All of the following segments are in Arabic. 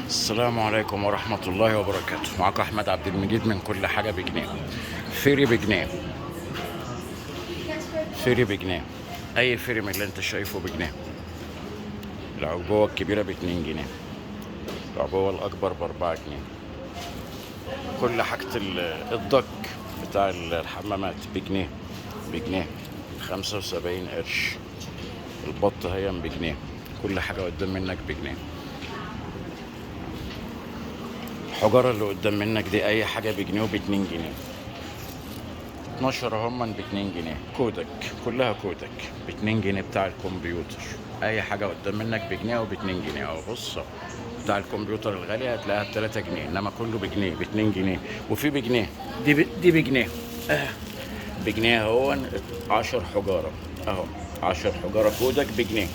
السلام عليكم ورحمة الله وبركاته. معك أحمد عبد المجيد من كل حاجة بجنيه. فيري بجنيه، فيري بجنيه. أي فيري من اللي أنت شايفه بجنيه. العبوة الكبيرة ب2 جنيه، العبوة الأكبر ب4 جنيه. كل حاجة الضك بتاع الحمامات بجنيه، بجنيه 75 قرش. البط هي بجنيه. كل حاجة قدام منك بجنيه. الحجرة اللي قدام منك دي أي حاجة بجنيه وب2 جنيه. 12 هم ب2 جنيه. كودك كلها كودك ب2 جنيه بتاع الكمبيوتر. أي حاجة قدام منك بجنيه أو ب2 جنيه. أهو بص، بتاع الكمبيوتر الغالية هتلاقيها ب3 جنيه، إنما كله بجنيه، ب2 جنيه. وفي بجنيه دي بجنيه. بجنيه اهو. 10 حجارة أهو، 10 حجارة كودك بجنيه.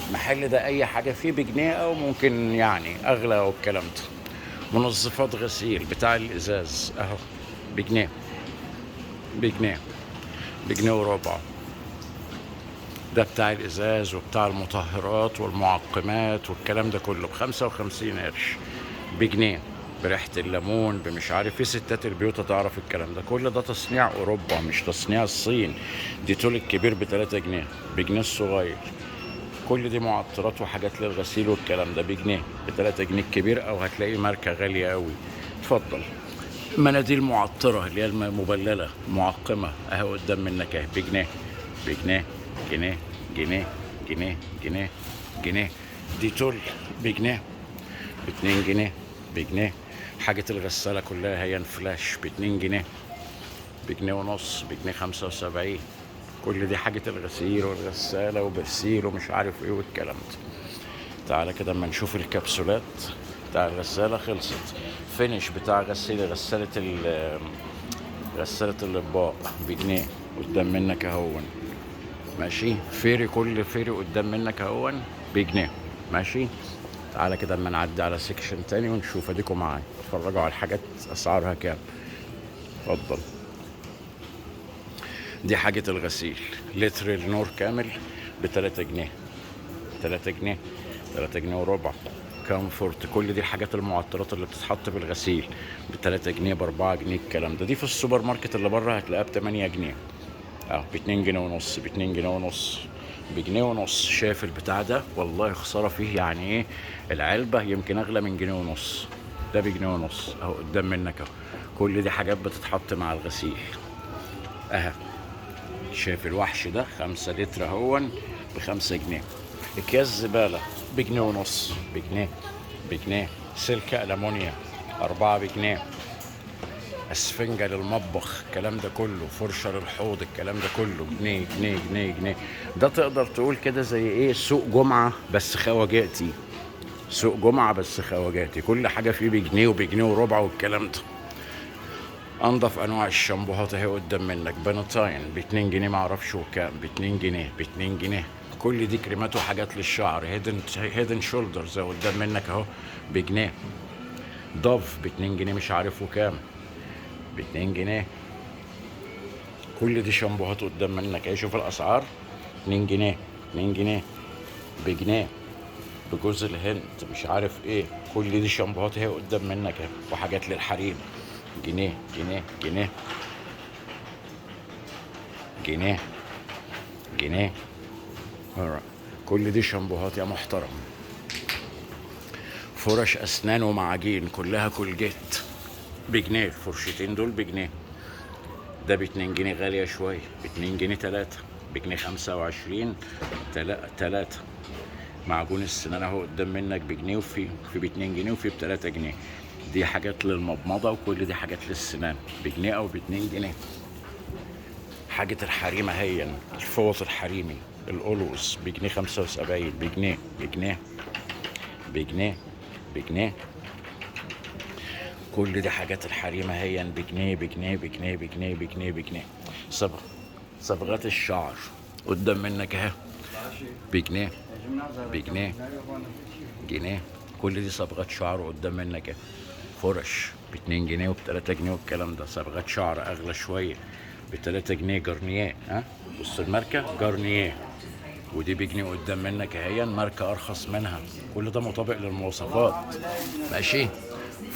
المحل ده أي حاجة فيه بجنيه، أو ممكن يعني أغلى أو الكلام ده. منظفات غسيل بتاع الإزاز أهو بجنيه، بجنيه، بجنيه وربع. ده بتاع الإزاز وبتاع المطهرات والمعقمات والكلام ده كله ب55 قرش، بجنيه. بريحة الليمون، بمش عارف، في ستات البيوت تعرف الكلام ده. كل ده تصنيع أوروبا مش تصنيع الصين. ديتول الكبير ب3 جنيه، بجنيه الصغير. كل دي معطرات وحاجات للغسيل والكلام ده بجنيه، ب3 جنيه الكبير، أو هتلاقي ماركة غالية قوي. اتفضل. مناديل معطرة اللي هي المبللة معقمة اهي قدام منك اهي بجنيه، بجنيه، جنيه، جنيه، جنيه، جنيه، جنيه. ديتول بجنيه، ب2 جنيه، بجنيه. حاجة الغسالة كلها هي فلاش ب2 جنيه، بجنيه ونص، بجنيه 75. كل دي حاجة الغسيل والغسالة وبرسيل ومش عارف ايه والكلام ده. تعالى كده اما نشوف الكبسولات بتاع الغسالة خلصت. فينش بتاع غسالة الأطباق بجنيه قدام منك اهون. ماشي. فيري، كل فيري قدام منك اهون بجنيه. ماشي. تعالى كده اما نعدي على سيكشن تاني ونشوف. اديكم معايا اتفرجوا على الحاجات اسعارها كام. اتفضل. دي حاجة الغسيل، لتر النور كامل ب3 جنيه، 3 جنيه، 3 جنيه وربع. كامفورت، كل دي الحاجات المعطرات اللي بتتحط بالغسيل ب3 جنيه، ب4 جنيه الكلام ده. دي في السوبر ماركت اللي بره هتلاقيها ب8 جنيه. اه، ب2 جنيه ونص، ب2 جنيه ونص، بجنيه ونص. شايف البتاع ده؟ والله خسارة فيه. يعني ايه؟ العلبة يمكن اغلى من جنيه ونص. ده بجنيه ونص اهو قدام منك اهو. كل دي حاجات بتتحط مع الغسيل اهو. شايف الوحش ده؟ 5 لتر اهون ب5 جنيه. اكياس زبالة بجنيه ونص، بجنيه، بجنيه. سلك ألمونيا 4 بجنيه. اسفنجة للمطبخ الكلام ده كله، فرشة للحوض الكلام ده كله جنيه، جنيه، جنيه، جنيه. ده تقدر تقول كده زي ايه؟ سوق جمعة بس خواجاتي. سوق جمعة بس خواجاتي. كل حاجة فيه بجنيه وبجنيه وربع والكلام ده. انضف انواع الشامبوهات اهي قدام منك. بنطاين ب2 جنيه، معرفش وكام، ب2 جنيه، ب2 جنيه. كل دي كريمات وحاجات للشعر. هيدن شولدرز قدام منك اهو بجنيه. ضف ب2 جنيه، مش عارف وكام، ب2 جنيه. كل دي شامبوهات قدام منك اهي. شوف الاسعار. 2 جنيه، 2 جنيه، بجنيه. بجوز الهند مش عارف ايه. كل دي شامبوهات اهي قدام منك اهي، وحاجات للحريم. جنيه، جنيه، جنيه، جنيه، جنيه. كل دي شامبوهات يا محترم. فرش اسنان ومعاجين كلها كولجيت بجنيه. الفرشتين دول بجنيه. ده ب2 جنيه، غالية شوية. ب2 جنيه 3، بجنيه 25. تلاتة. معجون السنان اهو قدام منك بجنيه، وفي ب2 جنيه وفي ب3 جنيه. دي حاجات للمضمضة، وكل دي حاجات للسنان بجنيه أو ب2 جنيه. حاجة الحريمة هي الفوط الحريمي الأولوز بجنيه 75، بجنيه، بجنيه، بجنيه، بجنيه. كل دي حاجات الحريمة هي بجنيه، بجنيه، بجنيه، بجنيه، بجنيه، بجنيه. صبغات الشعر قدام منك اهي بجنيه، بجنيه، جنيه. كل دي صبغات شعر قدام منك اهي. فرش ب2 جنيه وب3 جنيه والكلام ده. صبغات شعر اغلى شوية ب3 جنيه. جارنيه، ها، بص الماركة جارنيه ودي بجنيه قدام منك اهي، ماركة ارخص منها، كل ده مطابق للمواصفات. ماشي.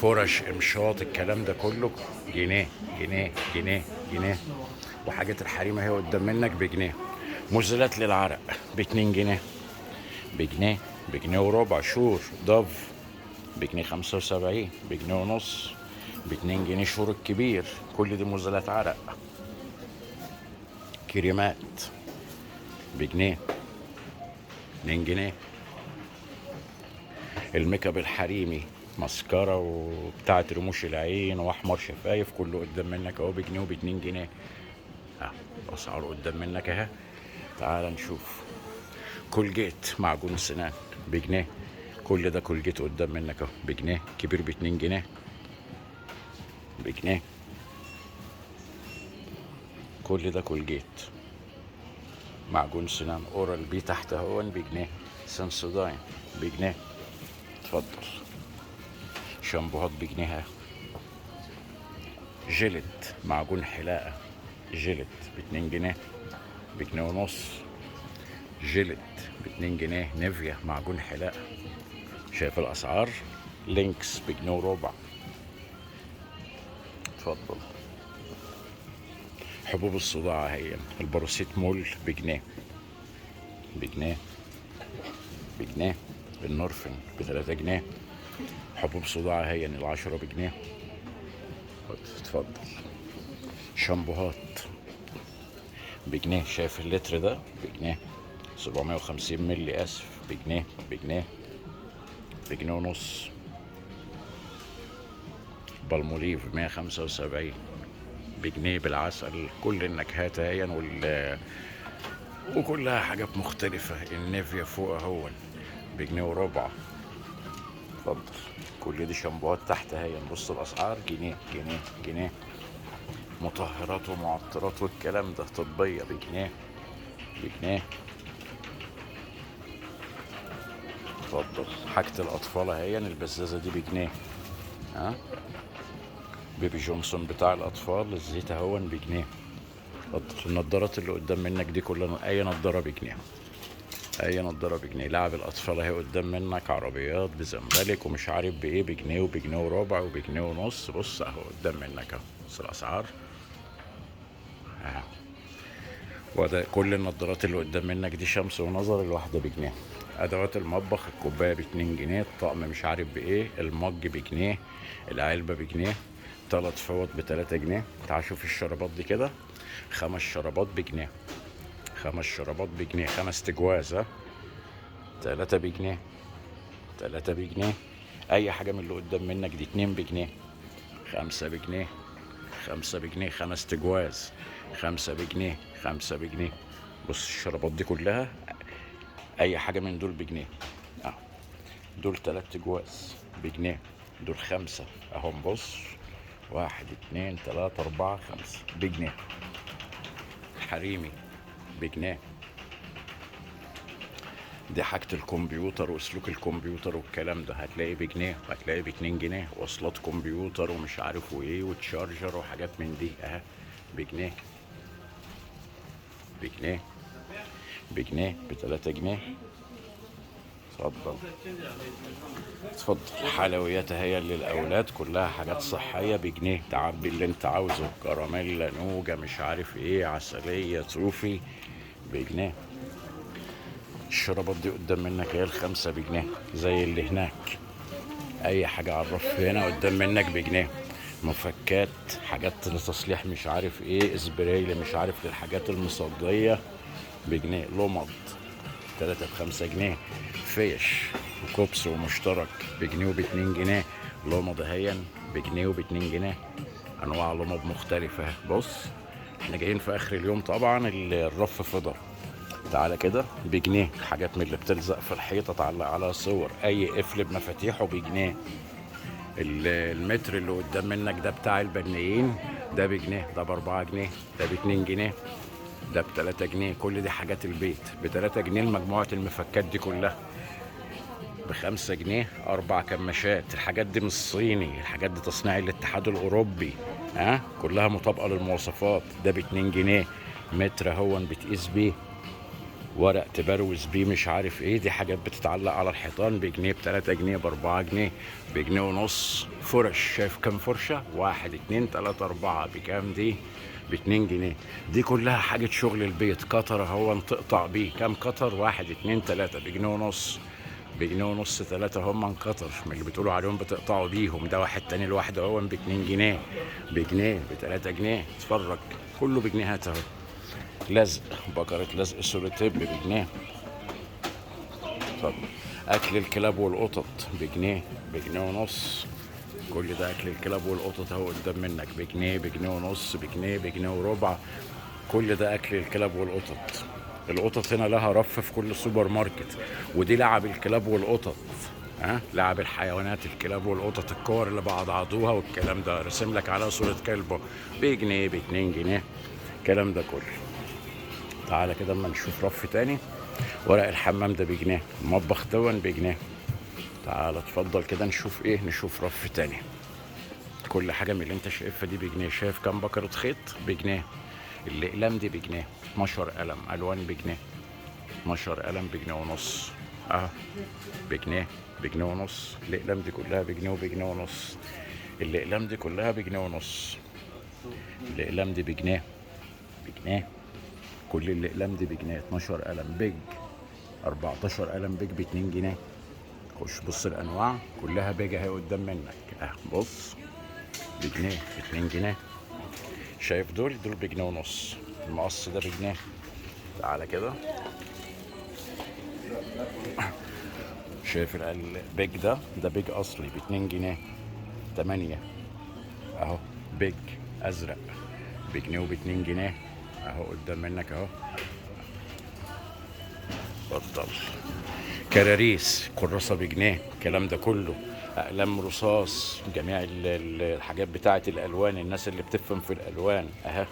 فرش، امشاط، الكلام ده كله جنيه جنيه جنيه جنيه. وحاجة الحريم اهي قدام منك بجنيه. مزيلات للعرق ب2 جنيه، بجنيه، بجنيه وربع. شور ضف بجنيه 75، بجنيه ونص، ب2 جنيه. شور الكبير، كل دي مزيلات عرق. كريمات بجنيه، 2 جنيه. الميك اب الحريمي، مسكرة وبتاعة رموش العين واحمر شفايف، كله قدام منك اهو بجنيه وب2 جنيه. اه، الاسعار قدام منك اهي. تعال نشوف. كولجيت معجون سنان بجنيه، كل ده كولجيت قدام منك اهو بجنيه. كبير ب2 جنيه، بجنيه. كل ده كولجيت. معجون سنان اورال بي تحت اهون بجنيه. سنسوداين بجنيه. اتفضل. شامبوهات بجنيه. جلد معجون حلاقة جلد ب2 جنيه، بجنيه ونص. جلد ب2 جنيه. نيفيا معجون حلاقة. شايف الأسعار؟ لينكس بجنيه وربع. اتفضل. حبوب الصداع هي الباروسيتامول بجنيه، بجنيه، بجنيه. النورفين ب3 جنيه. حبوب صداع هي ال10 بجنيه. اتفضل. شامبوهات بجنيه. شايف اللتر ده بجنيه، 750 ملي، اسف، بجنيه، بجنيه، بجنيه ونص. بالموليف 175 بجنيه بالعسل. كل النكهات اهي وكلها حاجات مختلفة. النيفيا فوق اهون بجنيه وربع. اتفضل. كل دي شامبوهات تحت اهي. نبص الاسعار، جنيه جنيه جنيه. مطهرات ومعطرات والكلام ده طبية بجنيه، بجنيه. اتفضل. حاجة الأطفال اهي، البزازة دي بجنيه. ها، بيبي جونسون بتاع الأطفال، الزيت اهون بجنيه. اتفضل. النضارات اللي قدام منك دي كلها، أي نضارة بجنيه، أي نضارة بجنيه. لعب الأطفال اهي قدام منك، عربيات بزمبلك ومش عارف بإيه، بجنيه وبجنيه وربع وبجنيه ونص. بص اهو قدام منك اهو، بص الأسعار اهو. وده كل النضارات اللي قدام منك دي شمس ونظر، الواحدة بجنيه. ادوات المطبخ، الكوبايه ب2 جنيه، الطقم مش عارف بايه، المج بجنيه، العلبه بجنيه. 3 فوط ب3 جنيه. تعال شوف الشرابات دي كده، 5 شرابات بجنيه، 5 شرابات بجنيه، 5 تجواز. ها، 3 بجنيه، 3 بجنيه. اي حاجه من اللي قدام منك دي 2 بجنيه، 5 بجنيه، 5 بجنيه. 5 تجواز، 5 بجنيه، 5 بجنيه. بص الشرابات دي كلها، اي حاجه من دول بجنيه. اه، دول 3 جواز بجنيه، دول 5 اهم. بص، 1 2 3 4 5 بجنيه. حريمي بجنيه. دي حاجة الكمبيوتر وسلوك الكمبيوتر والكلام ده، هتلاقي بجنيه، هتلاقي ب2 جنيه. وصلات كمبيوتر ومش عارف وايه وتشارجر وحاجات من دي اهي بجنيه، بجنيه، بجنيه، ب3 جنيه. اتفضل. اتفضل. حلويات هي للاولاد، كلها حاجات صحيه بجنيه. تعبي اللي انت عاوزه، كراميلا، نوجه، مش عارف ايه، عسليه، صوفي، بجنيه. الشرابات دي قدام منك هي ال5 بجنيه، زي اللي هناك. اي حاجه على الرف هنا قدام منك بجنيه. مفكات، حاجات لتصليح مش عارف ايه، اسبراي اللي مش عارف للحاجات المصديه بجنيه. لمض 3 ب5 جنيه. فيش وكوبس ومشترك بجنيه وب2 جنيه. لمض هين بجنيه وب2 جنيه. انواع لمض مختلفة. بص، احنا جايين في اخر اليوم طبعا، الرف فضى. تعالى كده بجنيه. حاجات من اللي بتلزق في الحيطة، تعلق على صور. اي قفل بمفاتيحه بجنيه. المتر اللي قدام منك ده بتاع البنيين، ده بجنيه، ده ب4 جنيه، ده ب2 جنيه، ده ب3 جنيه. كل دي حاجات البيت ب3 جنيه. مجموعة المفكات دي كلها ب5 جنيه. 4 كماشات. الحاجات دي مش صيني، الحاجات دي تصنيع الاتحاد الأوروبي. ها، كلها مطابقة للمواصفات. ده ب2 جنيه. متر هون بتقيس بيه. ورق تبروز بيه مش عارف ايه، دي حاجات بتتعلق على الحيطان بجنيه، ب3 جنيه، ب4 جنيه، بجنيه ونص. فرش، شايف كام فرشة؟ 1 2 3 4 بكام دي؟ ب2 جنيه. دي كلها حاجة شغل البيت. قطر اهو تقطع بيه، كام قطر؟ 1 2 3 بجنيه ونص. بجنيه ونص 3 هم من قطر، من اللي بتقولوا عليهم بتقطعوا بيهم. ده واحد تاني لوحده اهو ب2 جنيه، بجنيه، ب3 جنيه. اتفرج، كله بجنيهات اهو. لزق، بكرة لزق سولوتيب بجنيه. اتفضل. اكل الكلاب والقطط بجنيه، بجنيه ونص. كل ده اكل الكلاب والقطط اهو قدام منك بجنيه، بجنيه ونص، بجنيه، بجنيه وربع. كل ده اكل الكلاب والقطط. القطط هنا لها رف في كل سوبر ماركت. ودي لعب الكلاب والقطط، ها، لعب الحيوانات، الكلاب والقطط، الكور اللي بعضعضوها والكلام ده، رسم لك على صورة كلبه بجنيه، ب2 جنيه. الكلام ده كله. تعالى كده اما نشوف رف تاني. ورق الحمام ده بجنيه، المطبخ دون بجنيه. تعالى اتفضل كده نشوف ايه، نشوف رف تاني. كل حاجة من اللي انت شايفها دي بجنيه. شايف كام بكرة خيط؟ بجنيه. الاقلام دي بجنيه، 12 قلم الوان بجنيه، 12 قلم بجنيه ونص اهو، بجنيه، بجنيه ونص. الاقلام دي كلها بجنيه وبجنيه ونص. الاقلام دي كلها بجنيه ونص. الاقلام دي بجنيه، بجنيه. كل الاقلام دي بجنيه. 12 قلم بيج، 14 قلم بيج ب2 جنيه. خش بص الانواع كلها بيج اهي قدام منك اه، بص، بجنيه، ب2 جنيه. شايف دول بجنيه ونص. المقص ده بجنيه. تعالى كده، شايف البيج ده بيج اصلي ب2 جنيه، 8 اهو. بيج ازرق بجنيه وب2 جنيه اهو قدام منك اهو. اتفضل. كراريس، كراسة بجنيه. الكلام ده كله اقلام رصاص، جميع الحاجات بتاعه الالوان، الناس اللي بتفهم في الالوان اهي.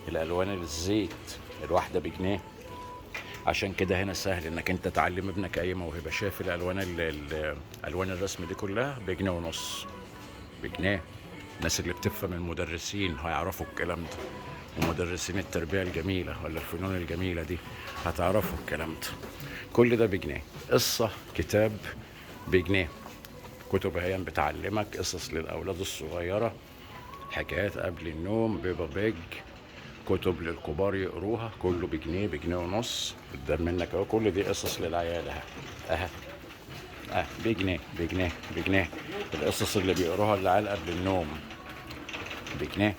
الالوان الزيت الواحده بجنيه. عشان كده هنا سهل انك انت تعلم ابنك اي موهبه. شايف الالوان الوان الرسم دي كلها بجنيه ونص، بجنيه. الناس اللي بتفهم، المدرسين هيعرفوا الكلام ده، ومدرسين التربيه الجميله ولا الفنون الجميله دي هتعرفوا الكلام ده. كل ده بجنيه. قصه، كتاب بجنيه. كتب هي بتعلمك قصص للاولاد الصغيره، حكايات قبل النوم، بيبا بيج، كتب للكبار يقروها، كله بجنيه، بجنيه ونص قدام منك اهو. كل دي قصص للعيال اهي، اهي، بجنيه، بجنيه، بجنيه. القصص اللي بيقروها العيال قبل النوم بجنيه.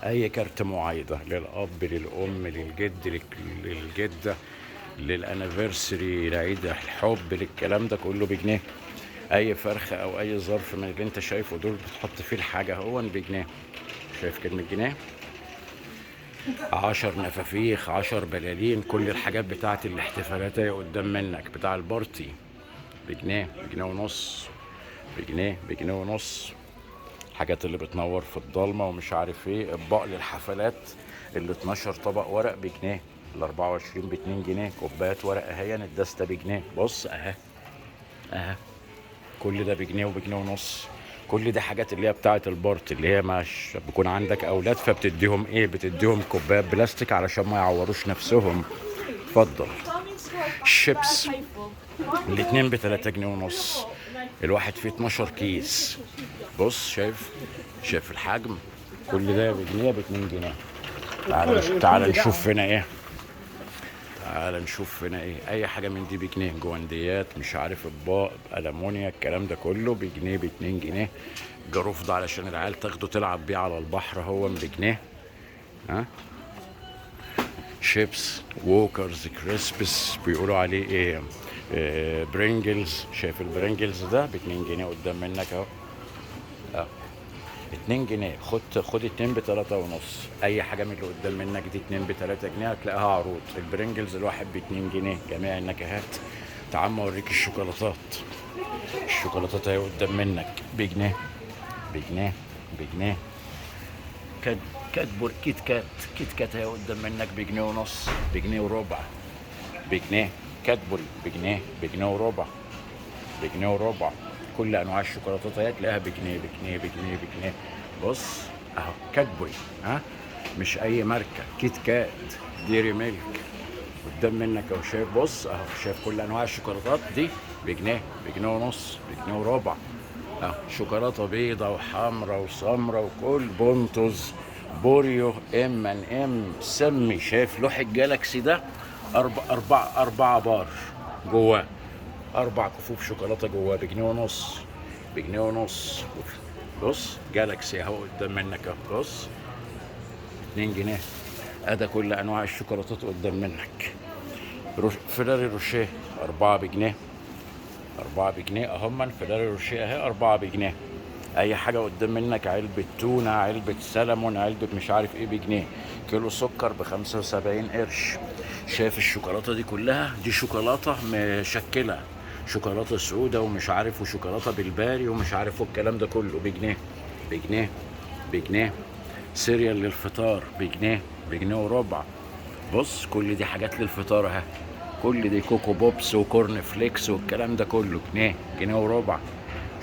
اي كارت معايده للاب، للام، للجد، للجده، للانيفرسري، لعيد الحب، للكلام ده كله بجنيه. اي فرخه او اي ظرف من اللي انت شايفه دول بتحط فيه الحاجه هو بجنيه. شايف كلمه جنيه؟ 10 نفافيخ، 10 بلالين، كل الحاجات بتاعت الاحتفالات هي قدام منك، بتاع البارتي بجنيه، بجنيه ونص، بجنيه، بجنيه ونص. الحاجات اللي بتنور في الضلمة ومش عارف ايه، اطباق للحفلات، ال 12 طبق ورق بجنيه، ال 24 ب2 جنيه. كوبايات ورق اهي، الدستة بجنيه، بص اهي، اهي. كل ده بجنيه وبجنيه ونص. كل دي حاجات اللي هي بتاعه البارت، اللي هي مش بيكون عندك اولاد فبتديهم ايه، بتديهم كوبايات بلاستيك علشان ما يعوروش نفسهم. اتفضل. الشيبس الاتنين ب3 جنيه ونص، الواحد فيه 12 كيس. بص، شايف الحجم. كل ده بجنيه، ب2 جنيه. تعال نشوف هنا ايه. تعال نشوف هنا ايه. اي حاجه من دي بجنيه، جوانديات، مش عارف، اطباق، المونيا، الكلام ده كله بجنيه، ب2 جنيه. جاروف ده علشان العيال تاخده تلعب بيه على البحر هو بجنيه، ها. شيبس، ووكرز، كريسبس، بيقولوا عليه ايه، برينجلز. شايف البرينجلز ده ب2 جنيه قدام منك اهو، 2 جنيه. خد 2 ب3 ونص. اي حاجه من اللي قدام منك دي 2 ب3 جنيه هتلاقيها عروض. البرينجلز الواحد ب2 جنيه، جميع النكهات. تعال اوريك الشوكولاتات. الشوكولاتات اهي قدام منك بجنيه، بجنيه، بجنيه. كاتبور كيت كات اهي قدام منك بجنيه ونص، بجنيه وربع، بجنيه. كاتبوري بجنيه، بجنيه وربع، بجنيه وربع. كل انواع الشوكولاتات اهي تلاقيها بجنيه، بجنيه، بجنيه، بجنيه. بص اهو، كاتبوري، ها، مش اي ماركه، كيت كات، ديري ميلك، قدام منك اهو، شايف؟ بص اهو، شايف كل انواع الشوكولاتات دي بجنيه، بجنيه ونص، بجنيه وربع اهو. شوكولاته بيضه وحمرا وسمرا وكل بونتوز، بوريو، ام سمي. شايف لوح الجالاكسي ده؟ أربعة بار جواه، 4 كفوف شوكولاته جواه بجنيه ونص، بجنيه ونص. بص جالاكسي اهو قدام منك اهو، بص 2 جنيه. ادي كل انواع الشوكولاتات قدام منك. فيراري روشيه 4 بجنيه، 4 بجنيه اهما. فيراري روشيه اهي 4 بجنيه. اي حاجه قدام منك، علبه تونه، علبه سلمون، علبه مش عارف ايه بجنيه. كيلو سكر ب75 قرش. شايف الشوكولاته دي كلها؟ دي شوكولاته مشكله، شوكولاته سودة ومش عارف، وشوكولاته بالباري ومش عارف، والكلام ده كله بجنيه، بجنيه، بجنيه. سيريال للفطار بجنيه، بجنيه وربع. بص كل دي حاجات للفطار اهي، كل دي كوكو بوبس وكورن فليكس والكلام ده كله جنيه، جنيه وربع.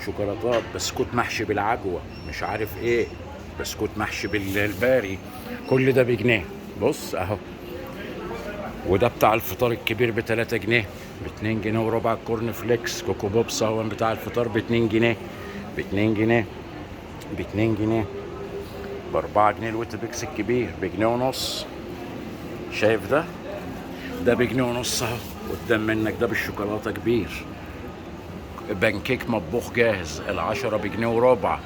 شوكولاتات، بسكوت محشي بالعجوه مش عارف ايه، بسكوت محشي بالباري، كل ده بجنيه. بص اهو. وده بتاع الفطار الكبير ب3 جنيه، ب2 جنيه وربع. كورن فليكس كوكو بوبس اهو بتاع الفطار ب2 جنيه، ب2 جنيه، ب2 جنيه. ب4 جنيه الويت بيكس الكبير بجنيه ونص. شايف ده؟ ده بجنيه ونص اهو قدام منك، ده بالشوكولاته كبير. بانكيك مطبوخ جاهز 10 بجنيه وربع.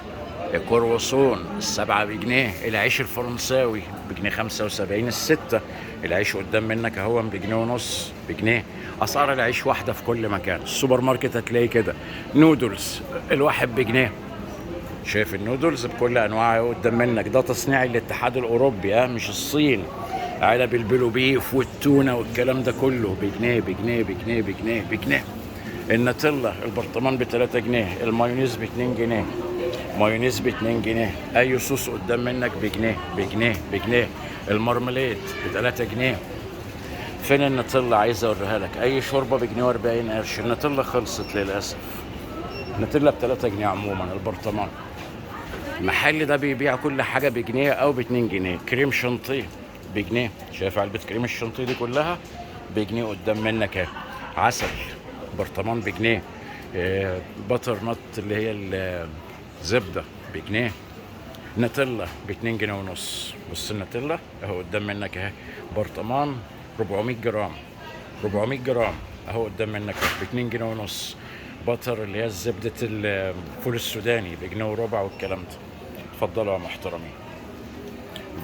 الكرواسون 7 بجنيه. العيش الفرنساوي بجنيه 75 الستة. العيش قدام منك اهو بجنيه ونص، بجنيه. اسعار العيش واحدة في كل مكان، السوبر ماركت هتلاقي كده. نودلز الواحد بجنيه. شايف النودلز بكل انواعها قدام منك؟ ده تصنيع الاتحاد الاوروبي مش الصين. علب البلو بيف والتونه والكلام ده كله بجنيه، بجنيه، بجنيه، بجنيه، بجنيه. النتيلا البرطمان ب3 جنيه. المايونيز ب2 جنيه، مايونيز ب2 جنيه. اي صوص قدام منك بجنيه، بجنيه، بجنيه. المارمليد ب3 جنيه. فين النتيلا؟ عايز اوريها لك. اي شوربه بجنيه و40 قرش. النتيلا خلصت للاسف. النتيلا ب3 جنيه عموما البرطمان. المحل ده بيبيع كل حاجه بجنيه او ب2 جنيه. كريم شانتيه بجنيه. شايف علبه كريم الشانتيه دي كلها بجنيه قدام منك اهي. عسل برطمان بجنيه. باتر نت اللي هي الزبده بجنيه. نتيلا ب2 جنيه ونص. بص النتيلا اهو قدام منك اهي، برطمان 400 جرام، 400 جرام اهو قدام منك ب2 جنيه ونص. باتر اللي هي زبدة الفول السوداني بجنيه وربع والكلام ده. اتفضلوا يا محترمين.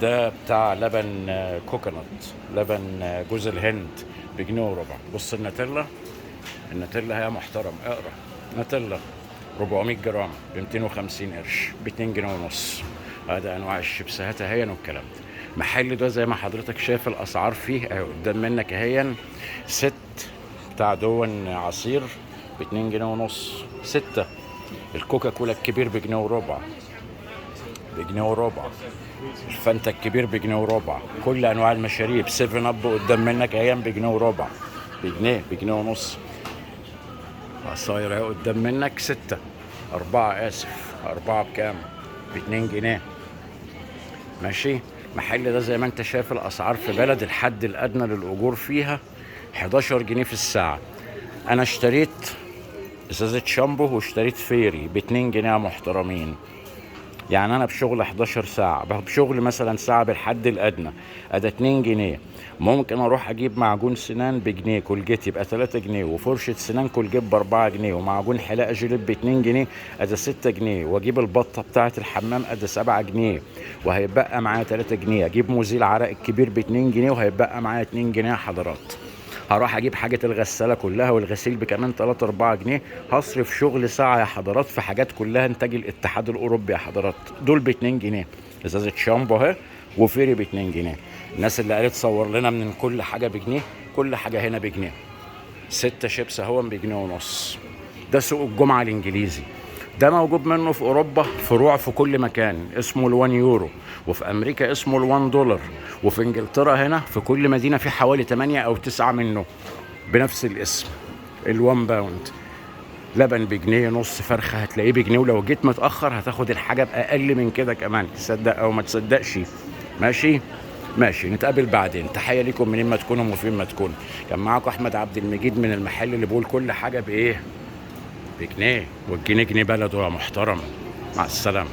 ده بتاع لبن كوكونات، لبن جوز الهند بجنيه وربع. بص النتيلا، النتيلا هي محترم، اقرا. نتيلا 400 جرام ب 250 قرش، ب2 جنيه ونص. هذا انواع الشيبسات اهين والكلام ده. محل ده زي ما حضرتك شايف الاسعار فيه اهي قدام منك اهين. ست بتاع دون عصير ب2 جنيه ونص، 6. الكوكا كولا الكبير بجنيه وربع، بجنيه وربع. الفانتا الكبير بجنيه وربع. كل انواع المشاريب 7 اب قدام منك ايام بجنيه وربع، بجنيه، بجنيه ونص. عصاير اهي قدام منك 6، 4 اسف، 4 بكام؟ ب2 جنيه. ماشي. محل ده زي ما انت شايف الاسعار في بلد الحد الادنى للاجور فيها 11 جنيه في الساعة. انا اشتريت ازازة شامبو واشتريت فيري ب2 جنيه محترمين. يعني انا بشغل 11 ساعة، بشغل مثلا ساعة بالحد الادنى، ادى 2 جنيه. ممكن اروح اجيب معجون سنان بجنيه كولجيت يبقى 3 جنيه، وفرشة سنان كولجيت ب4 جنيه، ومعجون حلاقة جيليب ب2 جنيه، ادى 6 جنيه. واجيب البطة بتاعة الحمام ادى 7 جنيه، وهيبقى معايا 3 جنيه. اجيب مزيل عرق الكبير ب2 جنيه، وهيبقى معايا 2 جنيه يا حضرات. هروح اجيب حاجة الغسالة كلها والغسيل بكمان 3-4 جنيه. هصرف شغل ساعة يا حضرات في حاجات كلها انتاج الاتحاد الاوروبي يا حضرات. دول ب2 جنيه. ازازة شامبو اهي وفيري ب2 جنيه. الناس اللي قالت صور لنا من كل حاجة بجنيه، كل حاجة هنا بجنيه. 6 شيبس اهو بجنيه ونص. ده سوق الجمعة الانجليزي. ده موجود منه في اوروبا فروع في كل مكان، اسمه ال1 يورو. وفي امريكا اسمه ال1 دولار. وفي انجلترا هنا في كل مدينة في حوالي 8 أو 9 منه بنفس الاسم، ال1 باوند. لبن بجنيه، نص فرخة هتلاقيه بجنيه، ولو جيت متأخر هتاخد الحاجة بأقل من كده كمان، تصدق أو ما تصدقش. ماشي. ماشي، نتقابل بعدين. تحيه ليكم منين ما تكونوا وفين ما تكونوا. كان معاكم احمد عبد المجيد من المحل اللي بيقول كل حاجه بايه؟ بجنيه، والجنيه جنيه بلده يا محترم. مع السلامه.